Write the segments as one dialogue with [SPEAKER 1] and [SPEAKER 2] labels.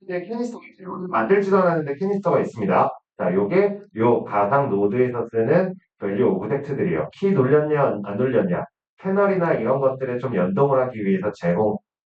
[SPEAKER 1] 이제 캐니스터가 있어요. 만들지도 않았는데 캐니스터가 있습니다. 자, 요게 요 가상 노드에서 쓰는 밸류 오브젝트들이에요. 키 돌렸냐 안 돌렸냐, 패널이나 이런 것들에 좀 연동을 하기 위해서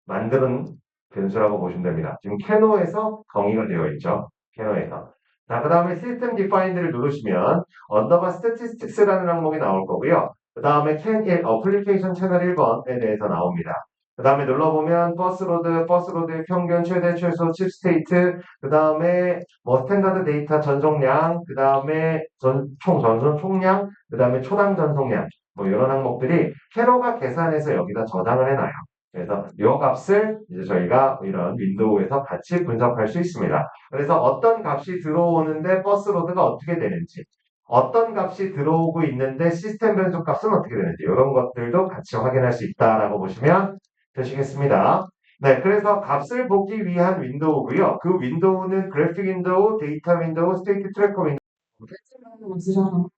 [SPEAKER 1] 만드는 변수라고 보시면 됩니다. 지금 캐노에서 정의가 되어 있죠. 캐노에서. 자, 그 다음에 시스템 디파인드를 누르시면 언더바 스태티스틱스라는 항목이 나올 거고요. 그 다음에 어플리케이션 채널 1번에 대해서 나옵니다. 그 다음에 눌러보면 버스로드의 평균 최대 최소 칩 스테이트, 그 다음에 뭐 스탠다드 데이터 전송량, 그 다음에 전송 총량, 그 다음에 초당 전송량, 뭐 이런 항목들이 캐로가 계산해서 여기다 저장을 해놔요. 그래서 이 값을 이제 저희가 이런 윈도우에서 같이 분석할 수 있습니다. 그래서 어떤 값이 들어오는데 버스로드가 어떻게 되는지, 어떤 값이 들어오고 있는데 시스템 변수 값은 어떻게 되는지, 이런 것들도 같이 확인할 수 있다라고 보시면 되시겠습니다. 네, 그래서 값을 보기 위한 윈도우고요. 그 윈도우는 그래픽 윈도우, 데이터 윈도우, 스테이트 트래커 윈도우 쓰셔서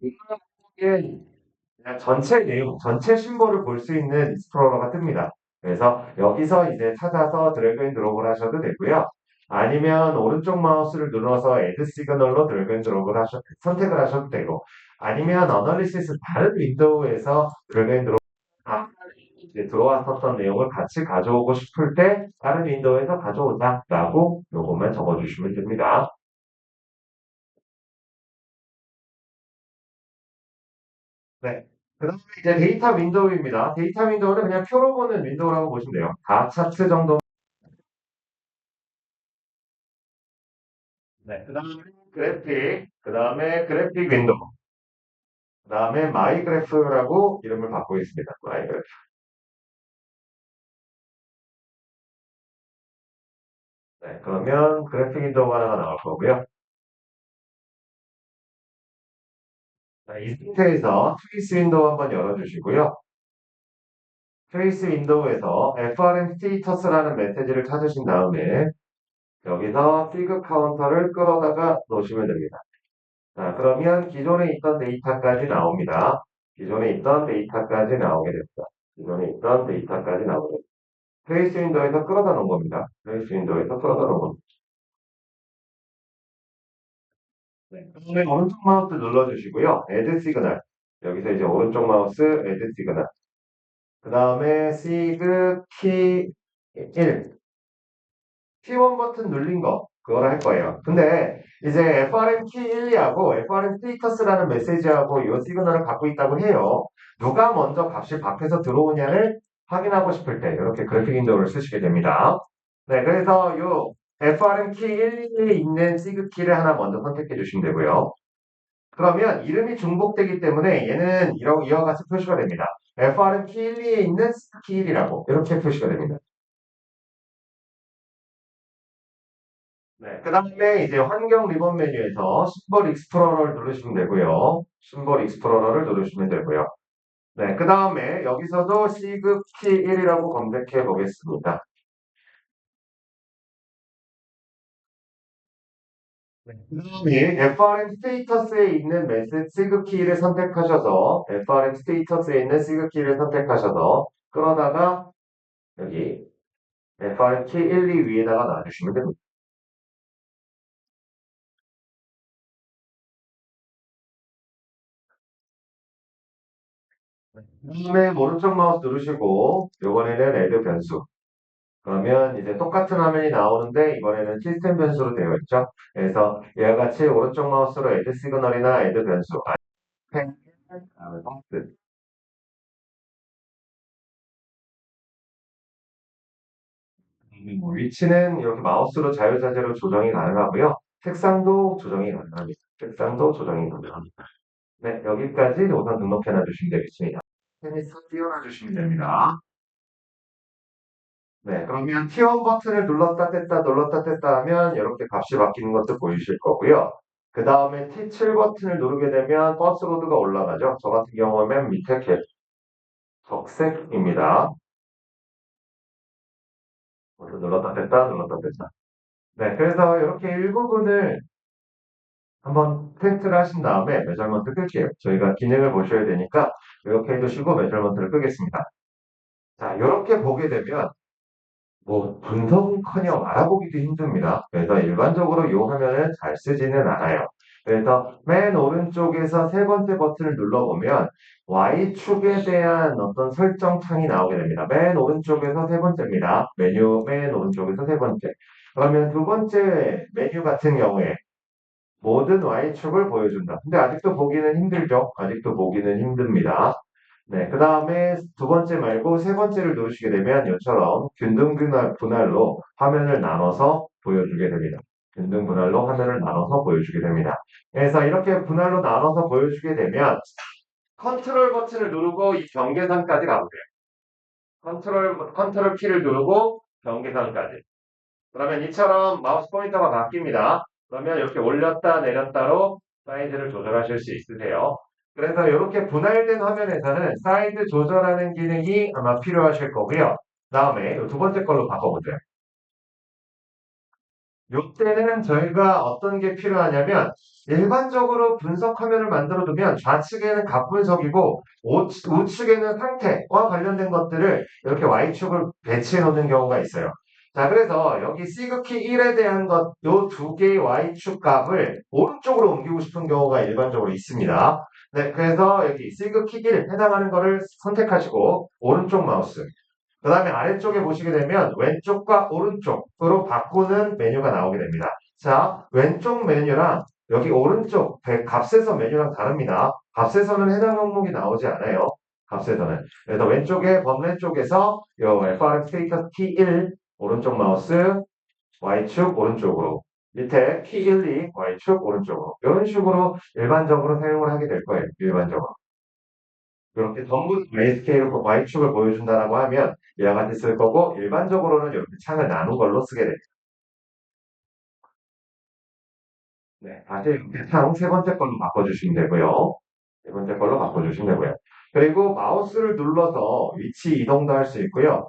[SPEAKER 1] 이게 그냥 전체 내용, 전체 심볼을 볼 수 있는 익스플로러가 뜹니다. 그래서 여기서 이제 찾아서 드래그 앤 드롭을 하셔도 되고요. 아니면 오른쪽 마우스를 눌러서 애드 시그널로 드래그 앤 드롭을 선택을 하셔도 되고, 아니면 어널리시스 다른 윈도우에서 드래그 앤 드롭 이제 들어왔었던 내용을 같이 가져오고 싶을 때 다른 윈도우에서 가져오자라고 요것만 적어주시면 됩니다. 네. 그 다음에 이제 데이터 윈도우입니다. 데이터 윈도우는 그냥 표로 보는 윈도우라고 보시면 돼요. 다 차트 정도. 네. 그 다음에 그래픽 윈도우, 그 다음에 마이 그래프라고 이름을 받고 있습니다. 마이 그래프. 네. 그러면 그래픽 윈도우가 하나가 나올 거고요. 자, 이 상태에서 트레이스 윈도우 한번 열어주시고요. 트레이스 윈도우에서 FRM 스테이터스라는 메시지를 찾으신 다음에 여기서 피그 카운터를 끌어다가 놓으시면 됩니다. 자, 그러면 기존에 있던 데이터까지 나옵니다. 기존에 있던 데이터까지 나오게 됩니다. 기존에 있던 데이터까지 나오게 됩니다. 트레이스 윈도우에서 끌어다 놓은 겁니다. 트레이스 윈도우에서 끌어다 놓은 겁니다. 네. 그다음에 오른쪽 마우스 눌러주시고요. Add 시그널. 여기서 이제 오른쪽 마우스 Add 시그널. 그 다음에 시그 키 1. T1 버튼 눌린 거, 그걸 할 거예요. 근데 이제 FRM 키 1하고 FRM 스테이터스라는 메시지하고 이 시그널을 갖고 있다고 해요. 누가 먼저 값이 밖에서 들어오냐를 확인하고 싶을 때 이렇게 그래픽 윈도우를 쓰시게 됩니다. 네, 그래서 이 FRM 키 1에 있는 시그 키를 하나 먼저 선택해 주시면 되고요. 그러면 이름이 중복되기 때문에 얘는 이와 같이 표시가 됩니다. FRM 키 1에 있는 시그 키 1이라고 이렇게 표시가 됩니다. 네, 그 다음에 이제 환경 리본 메뉴에서 심볼 익스플로러를 누르시면 되고요. 심볼 익스플로러를 누르시면 되고요. 네, 그 다음에 여기서도 시그키 1이라고 검색해 보겠습니다. 네, 그 다음에 FRM 스테이터스에 있는 메시지 시그키를 선택하셔서 FRM 스테이터스에 있는 시그키를 선택하셔서 끌어다가 여기 FRM 키 1, 2 위에다가 놔주시면 됩니다. 그 다음에 오른쪽 마우스 누르시고 이번에는 애드 변수, 그러면 이제 똑같은 화면이 나오는데 이번에는 시스템 변수로 되어 있죠. 그래서 이와 같이 오른쪽 마우스로 애드 시그널이나 애드 변수, 펑트, 뭐 위치는 이렇게 마우스로 자유자재로 조정이 가능하고요. 색상도 조정이 가능합니다. 색상도 조정이 가능합니다. 네, 여기까지 우선 등록해 놔주시면 되겠습니다. 테니스 띄워놔 주시면 됩니다. 네, 그러면 T1 버튼을 눌렀다 뗐다 하면 이렇게 값이 바뀌는 것도 보이실 거고요. 그 다음에 T7 버튼을 누르게 되면 버스로드가 올라가죠. 저 같은 경우는 맨 밑에 적색입니다. 그래서 눌렀다 뗐다. 네, 그래서 이렇게 일부분을 한번 테스트를 하신 다음에 메저먼트 끌게요. 저희가 기능을 보셔야 되니까 이렇게 해두시고 메저먼트를 끄겠습니다. 자, 이렇게 보게 되면 뭐 분석은커녕 알아보기도 힘듭니다. 그래서 일반적으로 이 화면을 잘 쓰지는 않아요. 그래서 맨 오른쪽에서 세 번째 버튼을 눌러보면 Y축에 대한 어떤 설정 창이 나오게 됩니다. 맨 오른쪽에서 세 번째입니다. 메뉴 맨 오른쪽에서 세 번째. 그러면 두 번째 메뉴 같은 경우에 모든 Y축을 보여준다. 근데 아직도 보기는 힘들죠? 아직도 보기는 힘듭니다. 네, 그 다음에 두 번째 말고 세 번째를 누르시게 되면 이처럼 균등 분할로 화면을 나눠서 보여주게 됩니다. 균등 분할로 화면을 나눠서 보여주게 됩니다. 그래서 이렇게 분할로 나눠서 보여주게 되면 컨트롤 버튼을 누르고 이 경계선까지 가보세요. 컨트롤 키를 누르고 경계선까지. 그러면 이처럼 마우스 포인터가 바뀝니다. 그러면 이렇게 올렸다 내렸다로 사이즈를 조절하실 수 있으세요. 그래서 이렇게 분할된 화면에서는 사이즈 조절하는 기능이 아마 필요하실 거고요. 다음에 두 번째 걸로 바꿔보세요. 이때는 저희가 어떤 게 필요하냐면 일반적으로 분석 화면을 만들어 두면 좌측에는 값 분석이고 우측에는 상태와 관련된 것들을 이렇게 Y축을 배치해 놓는 경우가 있어요. 자, 그래서 여기 시그키 1에 대한 것, 요 두 개의 Y축 값을 오른쪽으로 옮기고 싶은 경우가 일반적으로 있습니다. 네, 그래서 여기 시그키 1 해당하는 거를 선택하시고 오른쪽 마우스 그 다음에 아래쪽에 보시게 되면 왼쪽과 오른쪽으로 바꾸는 메뉴가 나오게 됩니다. 자, 왼쪽 메뉴랑 여기 오른쪽 값에서 메뉴랑 다릅니다. 값에서는 해당 항목이 나오지 않아요. 값에서는. 그래서 왼쪽에 범례 쪽에서 이 FRM 스테이터스 키 1, 오른쪽 마우스, Y축 오른쪽으로. 밑에 키 1, 2, Y축 오른쪽으로. 이런 식으로 일반적으로 사용을 하게 될 거예요. 일반적으로. 이렇게 전부 Y스케일로 Y축을 보여준다라고 하면 이와 같이 쓸 거고 일반적으로는 이렇게 창을 나눈 걸로 쓰게 됩니다. 네, 다시 이렇게 창 세 번째 걸로 바꿔주시면 되고요. 세 번째 걸로 바꿔주시면 되고요. 그리고 마우스를 눌러서 위치 이동도 할 수 있고요.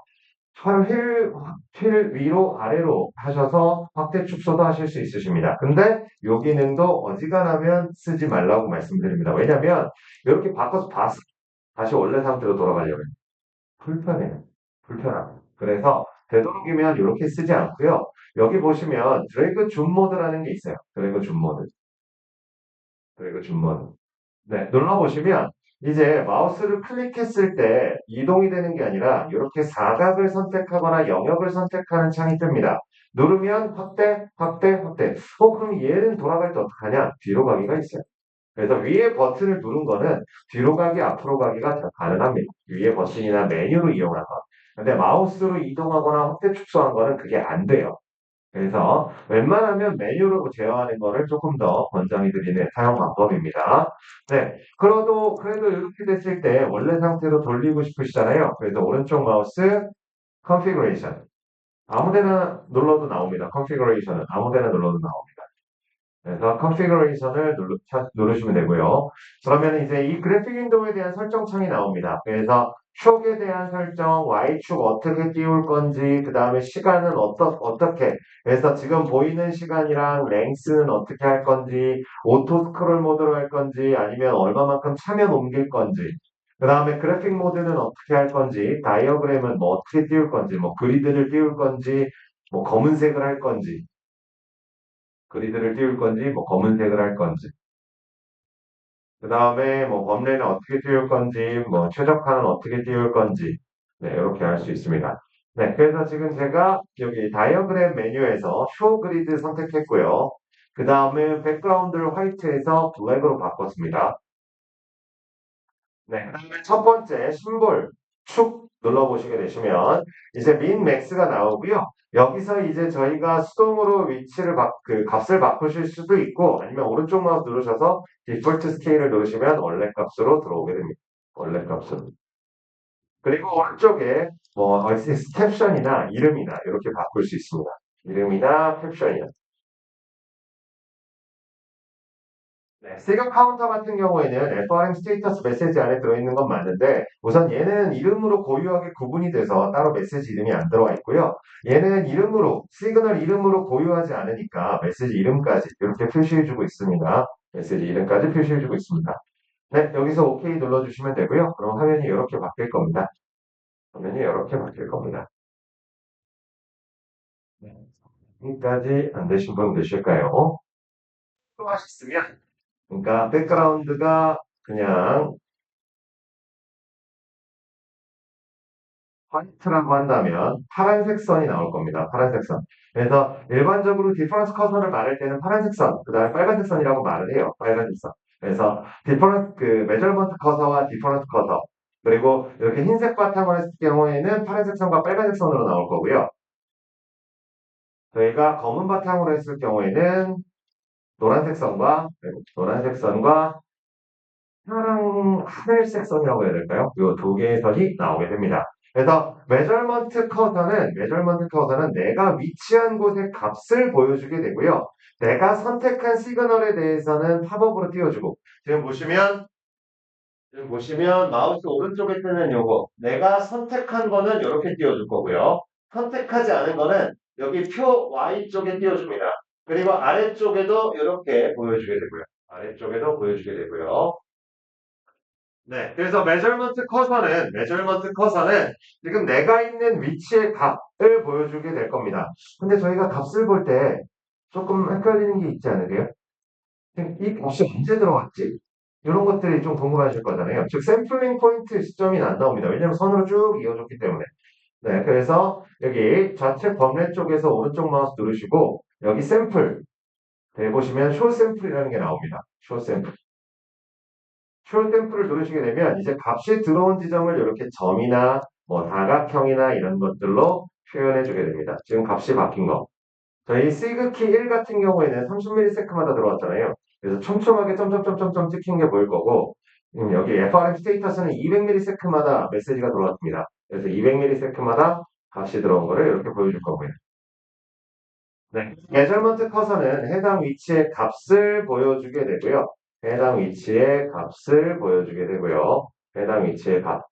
[SPEAKER 1] 휠 위로 아래로 하셔서 확대 축소도 하실 수 있으십니다. 근데 요 기능도 어지간하면 쓰지 말라고 말씀드립니다. 왜냐면 이렇게 바꿔서 다시 원래 상태로 돌아가려면 불편해요. 불편합니다. 그래서 되도록이면 이렇게 쓰지 않고요. 여기 보시면 드래그 줌 모드라는 게 있어요. 드래그 줌 모드. 드래그 줌 모드. 네, 눌러보시면 이제 마우스를 클릭했을 때 이동이 되는 게 아니라 이렇게 사각을 선택하거나 영역을 선택하는 창이 뜹니다. 누르면 확대, 확대, 확대. 그럼 얘는 돌아갈 때 어떡하냐? 뒤로 가기가 있어요. 그래서 위에 버튼을 누른 거는 뒤로 가기, 앞으로 가기가 다 가능합니다. 위에 버튼이나 메뉴로 이용한 거. 근데 마우스로 이동하거나 확대 축소한 거는 그게 안 돼요. 그래서 웬만하면 메뉴로 제어하는 거를 조금 더 권장해 드리는 사용 방법입니다. 네. 그래도 이렇게 됐을 때 원래 상태로 돌리고 싶으시잖아요. 그래서 오른쪽 마우스 컨피그레이션. 아무 데나 눌러도 나옵니다. 컨피그레이션은 아무 데나 눌러도 나옵니다. 그래서 컨피그레이션을 누르시면 되고요. 그러면 이제 이 그래픽 윈도우에 대한 설정 창이 나옵니다. 그래서 축에 대한 설정, Y축 어떻게 띄울 건지, 그 다음에 시간은 어떻게, 그래서 지금 보이는 시간이랑 랭스는 어떻게 할 건지, 오토 스크롤 모드로 할 건지, 아니면 얼마만큼 차면 옮길 건지, 그 다음에 그래픽 모드는 어떻게 할 건지, 다이어그램은 뭐 어떻게 띄울 건지, 뭐 그리드를 띄울 건지, 뭐 검은색을 할 건지, 그리드를 띄울 건지, 뭐 검은색을 할 건지. 그 다음에 뭐 범례는 어떻게 띄울 건지, 뭐 최적화는 어떻게 띄울 건지. 네, 이렇게 할 수 있습니다. 네, 그래서 지금 제가 여기 다이어그램 메뉴에서 쇼 그리드 선택했고요. 그 다음에 백그라운드를 화이트에서 블랙으로 바꿨습니다. 네, 그다음에 첫 번째 심볼 축 눌러보시게 되시면 이제 민 맥스가 나오고요. 여기서 이제 저희가 수동으로 그 값을 바꾸실 수도 있고 아니면 오른쪽 마우스 누르셔서 디폴트 스케일을 누르시면 원래 값으로 들어오게 됩니다. 원래 값으로. 그리고 오른쪽에 뭐 캡션이나 이름이나 이렇게 바꿀 수 있습니다. 이름이나 캡션이나. 네, 시그 카운터 같은 경우에는 FRM 스테이터스 메시지 안에 들어있는 건 맞는데 우선 얘는 이름으로 고유하게 구분이 돼서 따로 메시지 이름이 안 들어와 있고요. 얘는 시그널 이름으로 고유하지 않으니까 메시지 이름까지 이렇게 표시해주고 있습니다. 메시지 이름까지 표시해주고 있습니다. 네, 여기서 OK 눌러주시면 되고요. 그럼 화면이 이렇게 바뀔 겁니다. 화면이 이렇게 바뀔 겁니다. 네. 여기까지 안 되신 분 계실까요? 또 하셨으면, 그러니까 백그라운드가 그냥 화이트라고 한다면 파란색 선이 나올 겁니다. 파란색 선. 그래서 일반적으로 디퍼런스 커서를 말할 때는 파란색 선, 그 다음에 빨간색 선이라고 말을 해요. 빨간색 선. 그래서 디퍼런스, 메저먼트 커서와 디퍼런스 커서. 그리고 이렇게 흰색 바탕을 했을 경우에는 파란색 선과 빨간색 선으로 나올 거고요. 저희가 검은 바탕으로 했을 경우에는 노란색 선과 하늘색 선이라고 해야 될까요? 이 두 개의 선이 나오게 됩니다. 그래서 메저먼트 커서는 내가 위치한 곳의 값을 보여주게 되고요. 내가 선택한 시그널에 대해서는 팝업으로 띄워주고 지금 보시면 마우스 오른쪽에 뜨는 요거 내가 선택한 거는 이렇게 띄워줄 거고요. 선택하지 않은 거는 여기 표 Y 쪽에 띄워줍니다. 그리고 아래쪽에도 이렇게 보여주게 되고요. 아래쪽에도 보여주게 되고요. 네, 그래서 메저먼트 커서는 지금 내가 있는 위치의 값을 보여주게 될 겁니다. 근데 저희가 값을 볼 때 조금 헷갈리는 게 있지 않으세요? 지금 이 값이 언제 들어왔지? 이런 것들이 좀 궁금하실 거잖아요. 즉, 샘플링 포인트 시점이 안 나옵니다. 왜냐하면 선으로 쭉 이어졌기 때문에. 네, 그래서 여기 좌측 범례 쪽에서 오른쪽 마우스 누르시고 여기 샘플, 네, 보시면 쇼 샘플이라는 게 나옵니다. 쇼 샘플. 표 템플을 누르시게 되면 이제 값이 들어온 지점을 이렇게 점이나 뭐 다각형이나 이런 것들로 표현해 주게 됩니다. 지금 값이 바뀐 거. 저희 시그키 1 같은 경우에는 30ms마다 들어왔잖아요. 그래서 촘촘하게 점점점점점 찍힌 게 보일 거고 여기 FRM 스테이터스는 200ms마다 메시지가 들어왔습니다. 그래서 200ms마다 값이 들어온 거를 이렇게 보여줄 거고요. 네. 메저먼트 커서는 해당 위치의 값을 보여주게 되고요. 해당 위치의 값을 보여주게 되고요. 해당 위치의 값.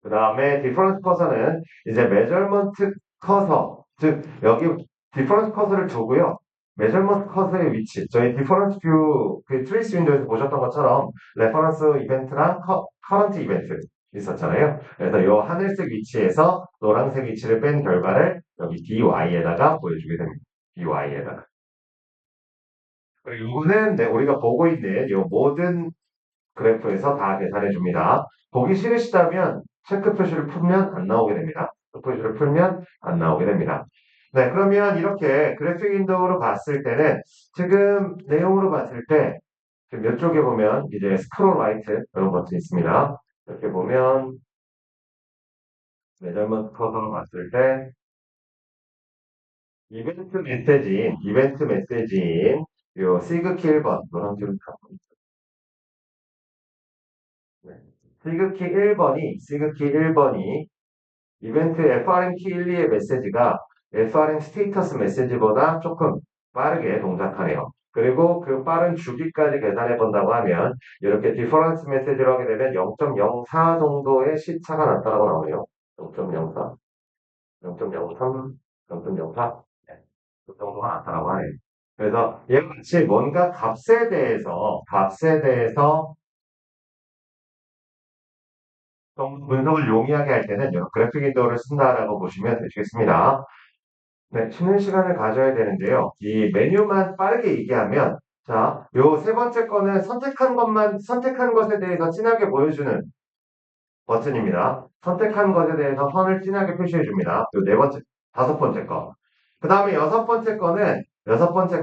[SPEAKER 1] 그 다음에 디퍼런스 커서는 이제 메저먼트 커서, 즉 여기 디퍼런스 커서를 두고요. 메저먼트 커서의 위치, 저희 디퍼런스 뷰 그 트레이스 윈도우에서 보셨던 것처럼 레퍼런스 이벤트랑 커런트 이벤트 있었잖아요. 그래서 이 하늘색 위치에서 노란색 위치를 뺀 결과를 여기 DY에다가 보여주게 됩니다. DY에다가. 그리고 이거는 우리가 보고 있는 이 모든 그래프에서 다 계산해 줍니다. 보기 싫으시다면 체크 표시를 풀면 안 나오게 됩니다. 체크 표시를 풀면 안 나오게 됩니다. 네, 그러면 이렇게 그래픽 윈도우로 봤을 때는 지금 내용으로 봤을 때 지금 이쪽에 보면 이제 스크롤 라이트 이런 버튼이 있습니다. 이렇게 보면 메저먼트 커서로 봤을 때 이벤트 메시지인 요 시그키 1번 노란색으로 네. 시그키 1번이 이벤트 FRM 키 1, 2의 메시지가 FRM 스테이터스 메시지보다 조금 빠르게 동작하네요. 그리고 그 빠른 주기까지 계산해 본다고 하면 이렇게 디퍼런스 메시지를 하게 되면 0.04 정도의 시차가 났다고 나오네요. 0.04, 0.03, 0.04 네. 그 정도가 났다고 하네요. 그래서 얘 같이 뭔가 값에 대해서 좀 분석을 용이하게 할 때는 이런 그래픽 윈도우를 쓴다라고 보시면 되시겠습니다. 네, 쉬는 시간을 가져야 되는데요. 이 메뉴만 빠르게 얘기하면, 자, 요 세 번째 거는 선택한 것에 대해서 진하게 보여주는 버튼입니다. 선택한 것에 대해서 선을 진하게 표시해 줍니다. 요 네 번째, 다섯 번째 거. 그 다음에 여섯 번째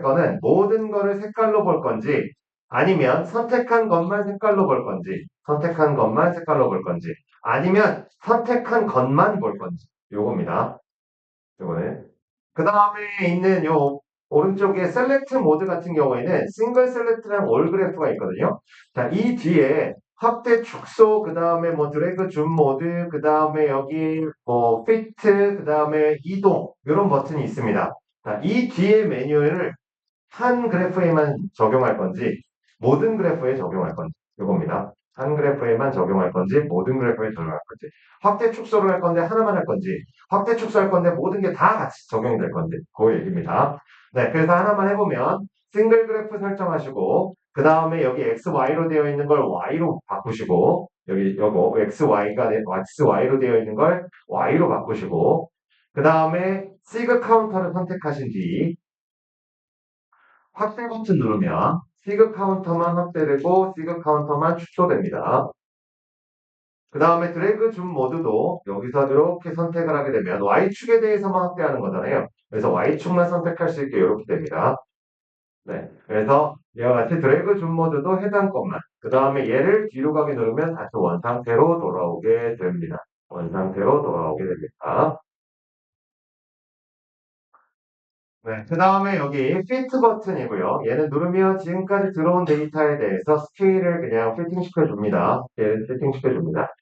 [SPEAKER 1] 거는 모든 거를 색깔로 볼 건지, 아니면 선택한 것만 색깔로 볼 건지, 아니면 선택한 것만 볼 건지, 요겁니다. 요거는. 그 다음에 있는 요 오른쪽에 셀렉트 모드 같은 경우에는 싱글 셀렉트랑 올 그래프가 있거든요. 자, 이 뒤에 확대 축소, 그 다음에 뭐 드래그 줌 모드, 그 다음에 여기 뭐 피트, 그 다음에 이동 이런 버튼이 있습니다. 자, 이 뒤에 메뉴를 한 그래프에만 적용할 건지 모든 그래프에 적용할 건지 이겁니다. 한 그래프에만 적용할 건지 모든 그래프에 적용할 건지 확대 축소를 할 건데 하나만 할 건지 확대 축소할 건데 모든 게 다 같이 적용이 될 건지 그 얘기입니다. 네, 그래서 하나만 해보면 싱글 그래프 설정하시고 그 다음에 여기 XY로 되어 있는 걸 Y로 바꾸시고 여기 요거 XY로 되어 있는 걸 Y로 바꾸시고 그 다음에 시그 카운터를 선택하신 뒤 확대 버튼 누르면 시그 카운터만 확대되고 시그 카운터만 축소됩니다. 그 다음에 드래그 줌 모드도 여기서 이렇게 선택을 하게 되면 Y축에 대해서만 확대하는 거잖아요. 그래서 Y축만 선택할 수 있게 이렇게 됩니다. 네. 그래서 이와 같이 드래그 줌 모드도 해당 것만. 그 다음에 얘를 뒤로 가게 누르면 다시 원상태로 돌아오게 됩니다. 원상태로 돌아오게 됩니다. 네. 그 다음에 여기 피트 버튼이고요. 얘는 누르면 지금까지 들어온 데이터에 대해서 스케일을 그냥 피팅시켜 줍니다. 스케일 피팅시켜 줍니다.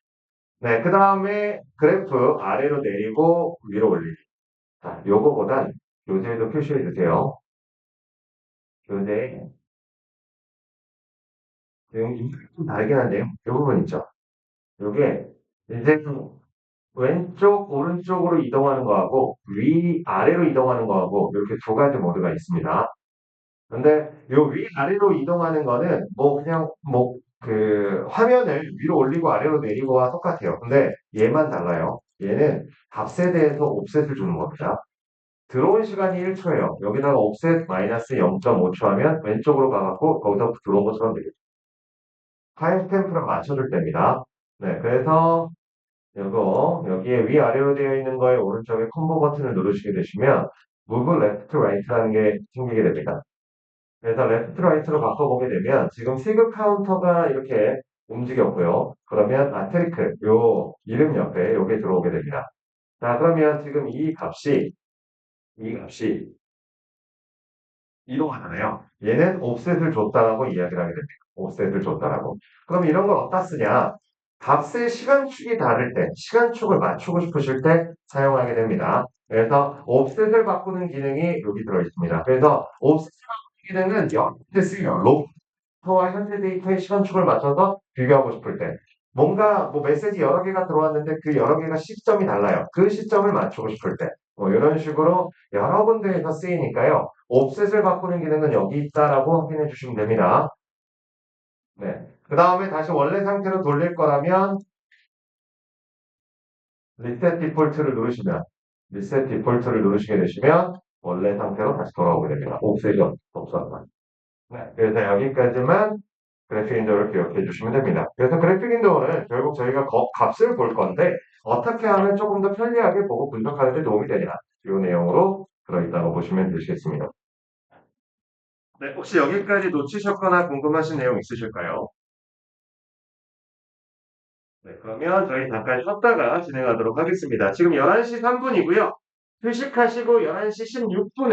[SPEAKER 1] 네. 그 다음에 그래프 아래로 내리고 위로 올리기. 자, 요거보단 교재에도 표시해 주세요. 교재에 지금 좀 다르긴 한데요. 이 부분 있죠. 요게 이제 왼쪽, 오른쪽으로 이동하는 거하고 위, 아래로 이동하는 거하고 이렇게 두 가지 모드가 있습니다. 근데 요 위, 아래로 이동하는 거는 뭐 그냥 뭐 그 화면을 위로 올리고 아래로 내리고와 똑같아요. 근데 얘만 달라요. 얘는 값에 대해서 옵셋을 주는 겁니다. 들어온 시간이 1초예요. 여기다가 옵셋 마이너스 0.5초 하면 왼쪽으로 가갖고 거기서부터 들어온 것처럼 되겠죠. 타임스탬프를 맞춰줄 때입니다. 네, 그래서 이거 여기에 위아래로 되어 있는 거에 오른쪽에 콤보 버튼을 누르시게 되시면 move left to right라는 게 생기게 됩니다. 그래서 left to right로 바꿔보게 되면 지금 시그 카운터가 이렇게 움직였고요. 그러면 아트리크 요 이름 옆에 요게 들어오게 됩니다. 자, 그러면 지금 이 값이 이동하잖아요. 얘는 옵셋을 줬다라고 이야기를 하게 됩니다. 옵셋을 줬다라고. 그럼 이런 걸 어디다 쓰냐? 값의 시간축이 다를 때, 시간축을 맞추고 싶으실 때 사용하게 됩니다. 그래서 옵셋을 바꾸는 기능이 여기 들어 있습니다. 그래서 옵셋을 바꾸는 기능은 여러 때 쓰여요. 로터와 현재 데이터의 시간축을 맞춰서 비교하고 싶을 때. 뭔가 뭐 메시지 여러 개가 들어왔는데 그 여러 개가 시점이 달라요. 그 시점을 맞추고 싶을 때. 뭐 이런 식으로 여러 군데에서 쓰이니까요. 옵셋을 바꾸는 기능은 여기 있다라고 확인해 주시면 됩니다. 네. 그 다음에 다시 원래 상태로 돌릴 거라면 리셋 디폴트를 누르시면 리셋 디폴트를 누르시게 되시면 원래 상태로 다시 돌아오게 됩니다. 옵셋이 없어서. 네. 그래서 여기까지만 그래픽 윈도우를 기억해 주시면 됩니다. 그래서 그래픽 윈도우는 결국 저희가 값을 볼 건데 어떻게 하면 조금 더 편리하게 보고 분석하는 데 도움이 되냐 이 내용으로 들어있다고 보시면 되시겠습니다. 네, 혹시 여기까지 놓치셨거나 궁금하신 내용 있으실까요? 네, 그러면 저희 잠깐 쉬었다가 진행하도록 하겠습니다. 지금 11시 3분이고요. 휴식하시고 11시 16분에